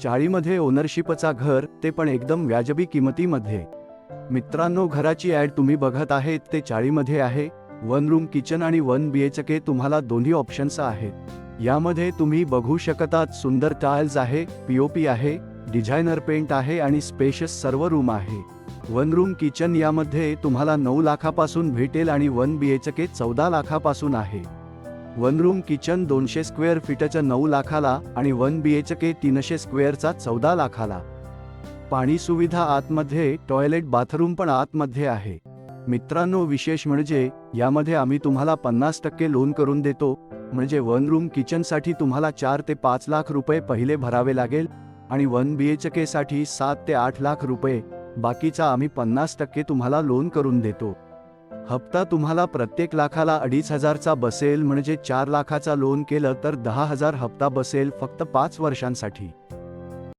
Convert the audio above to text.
चाळीमध्ये ओनरशिपचा घर, ते पण एकदम व्याजबी किमतीमध्ये. मित्रांनो, घराची ॲड तुम्ही बघत आहेत ते चाळीमध्ये आहे. 1 रूम किचन आणि 1 BHK तुम्हाला दोन्ही ऑप्शन्स आहेत. यामध्ये तुम्ही बघू शकतात सुंदर टाइल्स आहे, POP आहे, डिझायनर पेंट आहे आणि स्पेशियस सर्व रूम आहे. 1 रूम किचन यामध्ये तुम्हाला 9 लाखापासून भेटेल आणि 1 BHK 14 लाखापासून आहे. 1 रूम किचन 200 स्क्वेअर फीटचं 9 लाखाला आणि 1 BHK 300 स्क्वेअरचा 14 लाखाला. पाणी सुविधा आतमध्ये, टॉयलेट बाथरूम पण आतमध्ये आहे. मित्रांनो, विशेष म्हणजे यामध्ये आम्ही तुम्हाला 50% लोन करून देतो. म्हणजे 1 रूम किचनसाठी तुम्हाला 4 ते 5 लाख रुपये पहिले भरावे लागेल आणि 1 BHK साठी 7 ते 8 लाख रुपये. बाकीचा आम्ही 50% तुम्हाला लोन करून देतो. हप्ता तुम्हाला प्रत्येक लाखाला 2,500चा बसेल. म्हणजे 4 लाखाचा लोन केलं तर 10,000 हप्ता बसेल फक्त 5 वर्षांसाठी.